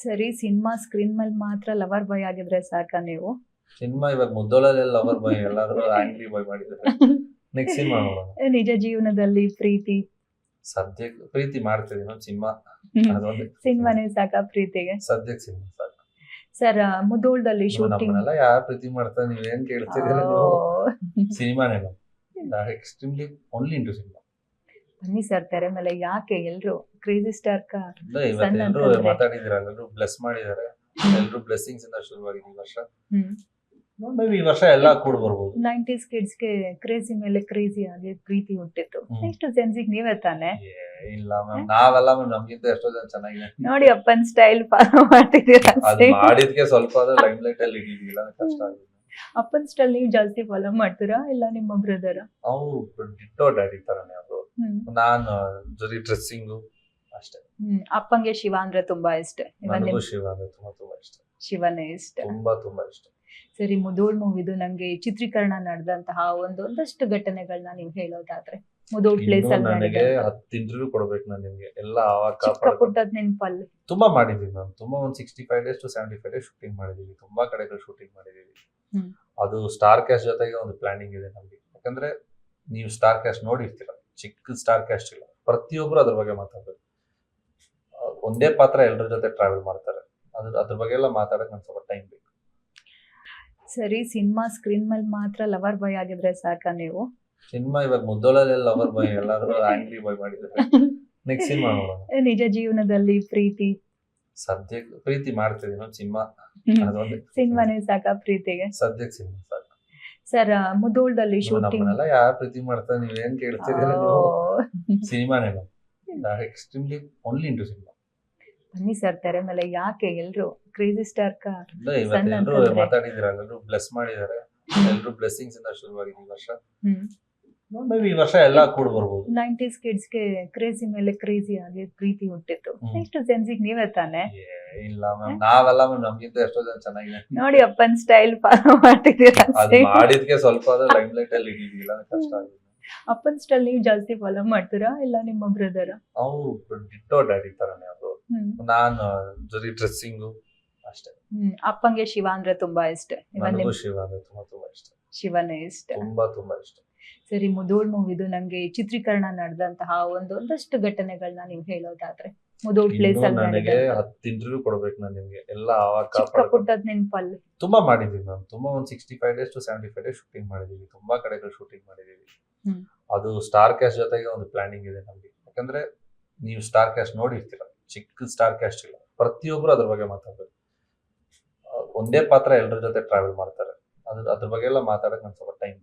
ಸರಿ cinema screen ಮೇಲೆ ಮಾತ್ರ ಲವರ್ ಬಾಯ್ ಆಗಿದ್ರೆ ಸಾಕ ನೀವು? ಸಿನಿಮಾ ಇವಾಗ ಮುದ್ದೋಳಲ್ಲಿ ಲವರ್ ಬಾಯ್ ಎಲ್ಲಾದ್ರೂ ಆಂಗ್ರಿ ಬಾಯ್ ಮಾಡಿದ್ರೆ ನೆಕ್ಸ್ಟ್ ಸಿನಿಮಾ ನೋಡೋಣ. ನಿಜ ಜೀವನದಲ್ಲಿ ಪ್ರೀತಿ ಸದ್ಯಕ್ಕೆ ಪ್ರೀತಿ ಮಾಡ್ತಿದೀನಿ ಒಂದು ಸಿನಿಮಾ ಅದೊಂದು ಸಿನಿಮಾನೇ ಸಾಕ ಪ್ರೀತಿಗೆ? ಸದ್ಯಕ್ಕೆ ಸಿನಿಮಾ ಸಾಕು. ಸರ್ ಮುದೋಳದಲ್ಲಿ ಶೂಟಿಂಗ್ ನಮ್ಮನ್ನೆಲ್ಲ ಯಾರು ಪ್ರೀತಿ ಮಾಡ್ತಾರೆ ನೀವ್ ಏನ್ ಕೇಳ್ತಿದ್ದೀರ ನೀವು? ಸಿನಿಮಾನೇ ಎಕ್ಸ್ಟ್ರೀಮ್ಲಿ ಓನ್ಲಿ ಇಂಟು ಸಿನಿಮಾ. ಬನ್ನಿ ಸರ್ ತೆರೆ ಮೇಲೆ ಯಾಕೆ ಎಲ್ರು ಕ್ರೇಜಿ ಸ್ಟಾರ್ ಕಾ ಇವತ್ತೆಲ್ಲರೂ ಮಾತಾಡಿದಿರ, ಎಲ್ಲರೂ ಬ್ಲೆಸ್ ಮಾಡಿದ್ದಾರೆ, ಎಲ್ಲರೂ ಬ್ಲೆಸ್ಸಿಂಗ್ಸ್ ಇಂದ ಶುರುವಾಗಿದೆ ಈ ವರ್ಷ. ಮೇಬಿ ಈ ವರ್ಷ ಎಲ್ಲ ಕೂಡ ಬರ್ಬೋದು. 90s ಕಿಡ್ಸ್ ಗೆ ಕ್ರೇಜಿ ಮೇಲೆ ಕ್ರೇಜಿ ಆಗಿ ಪ್ರೀತಿ ಹುಟ್ಟಿತ್ತು. ನೆಕ್ಸ್ಟ್ ಜೆನ್ಸಿಗ್ ನೀವೇ ತಾನೆ? ಇಲ್ಲ ಮ್ಯಾಮ್, ನಾವೆಲ್ಲ ನಮ್ಗಿಂತ ಎಷ್ಟೋ ಜನ ಚೆನ್ನಾಗಿದೆ ನೋಡಿ ಅಪ್ಪನ್ ಸ್ಟೈಲ್ ಫಾಲೋ ಮಾಡ್ತಿದ್ದೀರಾ. ಅದು ಮಾಡಿದ್ಕೆ ಸ್ವಲ್ಪ ಲೈಮ್ ಲೈಟ್ ಅಲ್ಲಿ ಇಟ್ಟಿಲ್ಲ, ಕಷ್ಟ ಆಗಿದೆ. ಅಪ್ಪನ್ ಸ್ಟೈಲ್ ನೀವು ಜಾಸ್ತಿ ಫಾಲೋ ಮಾಡ್ತೀರಾ ಇಲ್ಲ ನಿಮ್ಮ ಬ್ರದರ್? ಅವ್ರು ಡಿಟ್ಟೋ ಡ್ಯಾಡಿ ತರನೇ ಅವರು. ನಾನು ಜೊತೆ ಡ್ರೆಸ್ಸಿಂಗು ಅಷ್ಟೇ. ಅಪ್ಪಂಗೆ ಶಿವ ಅಂದ್ರೆ ತುಂಬಾ ಇಷ್ಟ. ನನಗೂ ಶಿವ ಅಂದ್ರೆ ತುಂಬಾ ಇಷ್ಟ. ಶಿವನೇ ಇಷ್ಟ, ತುಂಬಾ ಇಷ್ಟ. ಸರಿ ಮುದೋಳ್ ಮೂವಿದು ನಂಗೆ ಚಿತ್ರೀಕರಣ ನಡೆದಂತಹ ಒಂದಷ್ಟು ಘಟನೆಗಳನ್ನ ನೀವು ಹೇಳೋದಾದ್ರೆ, ಮುದೋಳ್ ಪ್ಲೇಸ್ ಅಲ್ಲಿ ನನಗೆ 10 ಇಂಟರ್ವ್ಯೂ ಕೊಡ್ಬೇಕು ನಾನು ನಿಮ್ಗೆ. ಎಲ್ಲ ಚಿಕ್ಕ ಪುಟ್ಟದ್ ನೆನಪಲ್ಲಿ ತುಂಬಾ ಮಾಡಿದೀವಿ ನಾನು. ತುಂಬಾ ಒಂದು 65 days to 75 days ಶೂಟಿಂಗ್ ಮಾಡಿದೀವಿ. ತುಂಬಾ ಕಡೆಗಳು ಶೂಟಿಂಗ್ ಮಾಡಿದೀವಿ. ಅದು ಸ್ಟಾರ್ ಕ್ಯಾಸ್ಟ್ ಜೊತೆಗೆ ಒಂದು ಪ್ಲಾನಿಂಗ್ ಇದೆ ನಮ್ಗೆ. ಯಾಕಂದ್ರೆ ನೀವು ಸ್ಟಾರ್ ಕ್ಯಾಸ್ಟ್ ನೋಡಿರ್ತೀರ, ಚಿಕ್ಕ ಸ್ಟಾರ್ ಕ್ಯಾಸ್ಟ್ ಇಲ್ಲ, ಪ್ರತಿಯೊಬ್ರು ಅದ್ರ ಬಗ್ಗೆ ಮಾತಾಡ್ಬೇಕು. ಒಂದೇ ಪಾತ್ರ ಎಲ್ಲರ ಜೊತೆ ಟ್ರಾವೆಲ್ ಮಾಡ್ತಾರೆ. ಅದ್ರ ಬಗ್ಗೆ ಎಲ್ಲ ಮಾತಾಡಕ್ ನನ್ ಸ್ವಲ್ಪ ಟೈಮ್ ಬೇಕು. ಸರಿ ಸಿನಿಮಾ ಸ್ಕ್ರೀನ್ ಮೇಲೆ ಮಾತ್ರ ಲವರ್ ಬಾಯ್ ಆಗಿದ್ರೆ ಸಾಕ ನೀವು? ಸಿನಿಮಾ ಇವಾಗ ಮುದ್ದೋಳಲ್ಲಿ ಲವರ್ ಬಾಯ್ ಎಲ್ಲಾದ್ರೂ ಆಂಗ್ರಿ ಬಾಯ್ ಮಾಡಿದ್ರೆ ನೆಕ್ಸ್ಟ್ ಸಿನಿಮಾ ನೋಡೋಣ. ನಿಜ ಜೀವನದಲ್ಲಿ ಪ್ರೀತಿ ಸದ್ಯಕ್ಕೆ ಪ್ರೀತಿ ಮಾಡ್ತಿದೀನಿ ಒಂದು ಸಿನಿಮಾ ಅದೊಂದು ಸಿನಿಮಾನೇ ಸಾಕ ಪ್ರೀತಿಗೆ? ಸದ್ಯಕ್ಕೆ ಸಿನಿಮಾ ಸಾಕು. ಸರ್ ಮುದೋಳದಲ್ಲಿ ಶೂಟಿಂಗ್ ನಮ್ಮನ್ನೆಲ್ಲ ಯಾರು ಪ್ರೀತಿ ಮಾಡ್ತಾರೆ ನೀವ್ ಏನ್ ಕೇಳ್ತಿದ್ದೀರ ನೀವು? ಸಿನಿಮಾನೇ ಎಕ್ಸ್ಟ್ರೀಮ್ಲಿ ಓನ್ಲಿ ಇಂಟು ಸಿನಿಮಾ. ಬನ್ನಿ ಸರ್ ತೆರೆ ಮೇಲೆ ಯಾಕೆ ಎಲ್ರು ಕ್ರೇಜಿ ಸ್ಟಾರ್ ಕಾ ಇವತ್ತೆಲ್ಲರೂ ಮಾತಾಡಿದಿರ, ಎಲ್ಲರೂ ಬ್ಲೆಸ್ ಮಾಡಿದ್ದಾರೆ, ಎಲ್ಲರೂ ಬ್ಲೆಸ್ಸಿಂಗ್ಸ್ ಇಂದ ಶುರುವಾಗಿದೆ ಈ ವರ್ಷ. ಮೇಬಿ ಈ ವರ್ಷ ಎಲ್ಲ ಕೂಡ ಬರ್ಬೋದು. 90s ಕಿಡ್ಸ್ ಗೆ ಕ್ರೇಜಿ ಮೇಲೆ ಕ್ರೇಜಿ ಆಗಿ ಪ್ರೀತಿ ಹುಟ್ಟಿತ್ತು. ನೆಕ್ಸ್ಟ್ ಜೆನ್ಸಿಗ್ ನೀವೇ ತಾನೆ? ಇಲ್ಲ ಮ್ಯಾಮ್, ನಾವೆಲ್ಲ ನಮ್ಗಿಂತ ಎಷ್ಟೋ ಜನ ಚೆನ್ನಾಗಿದೆ. ನೋಡಿ ಅಪ್ಪನ್ ಸ್ಟೈಲ್ ಫಾಲೋ ಮಾಡ್ತಿದ್ದೀರಾ. ಅದು ಮಾಡಿದ್ಕೆ ಸ್ವಲ್ಪ ಲೈಮ್ ಲೈಟ್ ಅಲ್ಲಿ ಇಟ್ಟಿಲ್ಲ, ಕಷ್ಟ ಆಗಿದೆ. ಅಪ್ಪನ್ ಸ್ಟೈಲ್ ನೀವು ಜಾಸ್ತಿ ಫಾಲೋ ಮಾಡ್ತೀರಾ ಇಲ್ಲ ನಿಮ್ಮ ಬ್ರದರ್? ಅವ್ರು ಡಿಟ್ಟೋ ಡ್ಯಾಡಿ ತರನೇ ಅವರು. ನಾನು ಜೊತೆ ಡ್ರೆಸ್ಸಿಂಗು ಅಷ್ಟೇ. ಅಪ್ಪಂಗೆ ಶಿವ ಅಂದ್ರೆ ತುಂಬಾ ಇಷ್ಟ. ನನಗೂ ಶಿವ ಅಂದ್ರೆ ತುಂಬಾ ಇಷ್ಟ. ಶಿವನೇ ಇಷ್ಟ, ತುಂಬಾ ಇಷ್ಟ. ಸರಿ ಮುದೋಳ್ ಮೂವಿದು ನಂಗೆ ಚಿತ್ರೀಕರಣ ನಡೆದಂತಹ ಒಂದಷ್ಟು ಘಟನೆಗಳನ್ನ ನೀವು ಹೇಳೋದಾದ್ರೆ, ಮುದೋಳ್ ಪ್ಲೇಸ್ ಅಲ್ಲಿ ನನಗೆ 10 ಇಂಟರ್ವ್ಯೂ ಕೊಡ್ಬೇಕು ನಾನು ನಿಮ್ಗೆ. ಎಲ್ಲ ಚಿಕ್ಕ ಪುಟ್ಟದ್ ನೆನಪಲ್ಲಿ ತುಂಬಾ ಮಾಡಿದೀವಿ ನಾನು. ತುಂಬಾ ಒಂದು 65 days to 75 days ಶೂಟಿಂಗ್ ಮಾಡಿದೀವಿ. ತುಂಬಾ ಕಡೆಗಳು ಶೂಟಿಂಗ್ ಮಾಡಿದೀವಿ. ಅದು ಸ್ಟಾರ್ ಕ್ಯಾಸ್ಟ್ ಜೊತೆಗೆ ಒಂದು ಪ್ಲಾನಿಂಗ್ ಇದೆ ನಮ್ಗೆ. ಯಾಕಂದ್ರೆ ನೀವು ಸ್ಟಾರ್ ಕ್ಯಾಸ್ಟ್ ನೋಡಿರ್ತೀರ, ಚಿಕ್ಕ ಸ್ಟಾರ್ ಕ್ಯಾಸ್ಟ್ ಇಲ್ಲ, ಪ್ರತಿಯೊಬ್ರು ಅದ್ರ ಬಗ್ಗೆ ಮಾತಾಡ್ಬೇಕು. ಒಂದೇ ಪಾತ್ರ ಎಲ್ಲರ ಜೊತೆ ಟ್ರಾವೆಲ್ ಮಾಡ್ತಾರೆ. ಅದ್ರ ಬಗ್ಗೆ ಎಲ್ಲ ಮಾತಾಡಕ್ ನನ್ ಸ್ವಲ್ಪ ಟೈಮ್